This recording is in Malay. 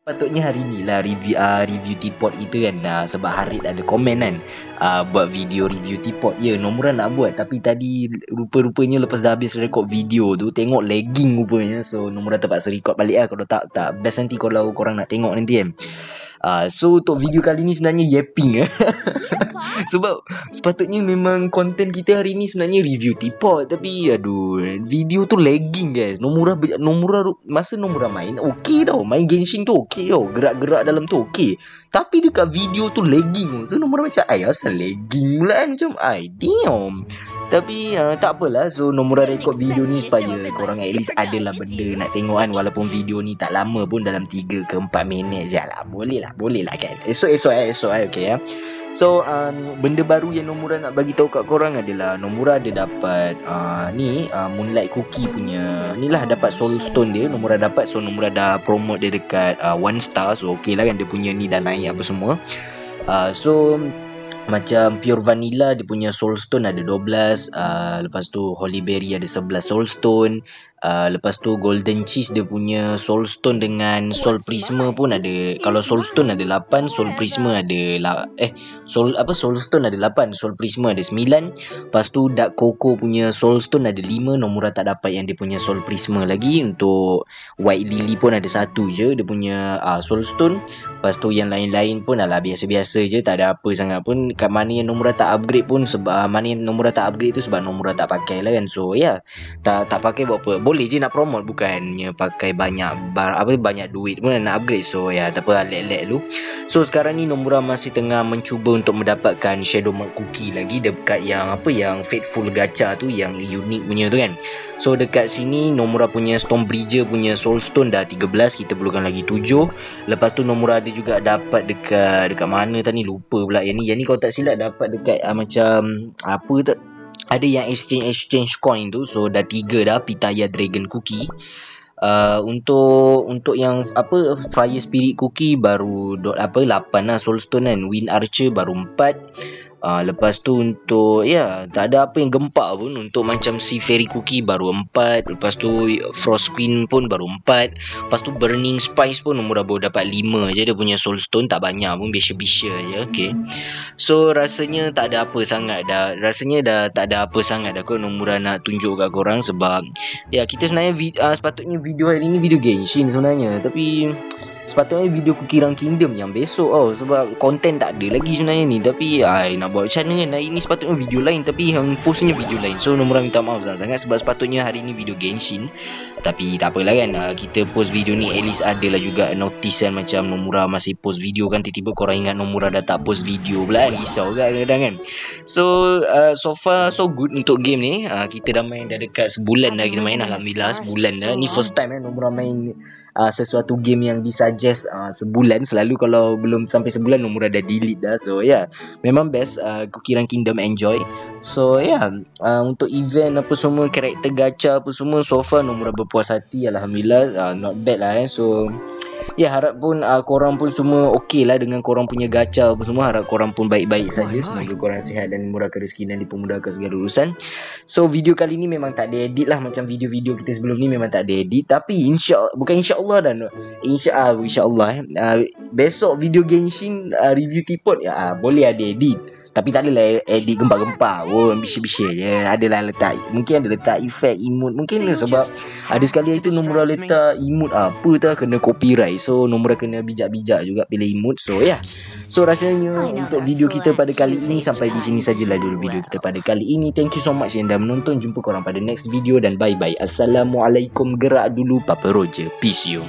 Patutnya hari ni lah review teapot itu kan, sebab Harid ada komen kan, buat video review teapot. Ya, Nomura nak buat, tapi tadi rupanya lepas dah habis record video tu tengok lagging rupanya, so Nomura terpaksa record balik lah. Kalau tak best nanti kalau korang nak tengok nanti kan. So untuk video kali ni sebenarnya yapping sebab sepatutnya memang konten kita hari ni sebenarnya review teapot, tapi aduh, video tu lagging guys. Nomura masa Nomura main okey tau, main Genshin tu okey tau, gerak-gerak dalam tu okey, tapi dekat video tu lagging. So Nomura macam asal lagging pula kan, macam damn. Tapi tak apalah. So Nomura record video ni supaya korang at least adalah benda nak tengok kan. Walaupun video ni tak lama pun, dalam 3 ke 4 minit je lah. Boleh lah kan. Esok okay ya. So benda baru yang Nomura nak bagi tahu kat korang adalah Nomura ada dapat Moonlight Cookie punya ni lah, dapat Soul Stone dia Nomura dapat. So Nomura dah promote dia dekat 1 star. So okey lah kan, dia punya ni dah naik apa semua. So macam Pure Vanilla dia punya Soul Stone ada 12, lepas tu Holy Berry ada 11 Soul Stone, lepas tu Golden Cheese dia punya Soul Stone dengan Soul Prisma pun ada. Kalau Soul Stone ada 8, Soul Prisma ada Soul Stone ada 8, Soul Prisma ada 9. Lepas tu Dark Coco punya Soul Stone ada 5. Nomura tak dapat yang dia punya Soul Prisma lagi. Untuk White Lily pun ada 1 je dia punya Soul Stone. Lepas tu yang lain-lain pun adalah biasa-biasa je, tak ada apa sangat pun. Kat mana yang Nomura tak upgrade pun, sebab mana yang Nomura tak upgrade tu sebab Nomura tak pakai lah kan. So ya, tak pakai buat apa. Boleh je nak promote, bukannya pakai banyak banyak duit pun nak upgrade. So ya, tak apa, let dulu. So sekarang ni Nomura masih tengah mencuba untuk mendapatkan Shadow Mode Cookie lagi dekat yang Faithful Gacha tu, yang unik punya tu kan. So dekat sini Nomura punya Stonebridger punya Soul Stone dah 13, kita perlukan lagi 7. Lepas tu Nomura ada juga dapat dekat mana tadi, lupa pula yang ni kalau tak silap dapat dekat macam apa tu, ada yang exchange coin tu. So dah 3 dah Pitaya Dragon Cookie. Untuk yang Fire Spirit Cookie baru 8 lah Soul Stone kan. Wind Archer baru 4. Lepas tu untuk tak ada apa yang gempak pun. Untuk macam Sea Fairy Cookie baru 4. Lepas tu Frost Queen pun baru 4. Lepas tu Burning Spice pun Nomura baru dapat 5 je dia punya Soul Stone, tak banyak pun, biasa-biasa je. Okay, so rasanya tak ada apa sangat dah. Tak ada apa sangat dah kot Nomura nak tunjuk kat korang. Sebab kita sebenarnya sepatutnya video hari ni video Genshin sebenarnya, tapi sepatutnya video Kukirang Kingdom yang besok sebab konten tak ada lagi sebenarnya ni. Tapi nak buat macam mana kan, hari ni sepatutnya video lain tapi yang postnya video lain. So Nomura minta maaf sangat sebab sepatutnya hari ni video Genshin. Tapi tak apalah kan, kita post video ni at least adalah juga notice kan, macam Nomura masih post video kan. Tiba-tiba korang ingat Nomura dah tak post video pula kan, risau kadang-kadang kan. So so far so good untuk game ni. Kita dah main dah dekat sebulan dah kita main, alhamdulillah sebulan dah. Ni first time Nomura main sesuatu game yang disuggest sebulan. Selalu kalau belum sampai sebulan Nomura dah delete dah. So memang best. Kukirang Kingdom enjoy. So untuk event apa semua, karakter gacha apa semua, so far Nomura berpuas hati, alhamdulillah. Not bad lah So harap pun korang pun semua okey lah dengan korang punya gacha apa semua. Harap korang pun baik-baik saja. Semoga korang sihat dan murahkan rezeki dan dipermudahkan segala urusan. So video kali ni memang tak ada edit lah, macam video-video kita sebelum ni memang tak ada edit. Tapi insyaAllah dan insyaAllah besok video Genshin review teapot boleh ada edit. Tapi tak adalah edit gempak-gempak pun, bisik-bisik je. Mungkin ada letak efek emote mungkin lah. Sebab ada sekali itu Nomura letak emote kena copyright. So Nomura kena bijak-bijak juga pilih emote. So rasanya untuk video kita pada kali ini sampai di sini sajalah dulu video kita pada kali ini. Thank you so much yang dah menonton. Jumpa korang pada next video dan bye-bye. Assalamualaikum. Gerak dulu Papa Roger. Peace you.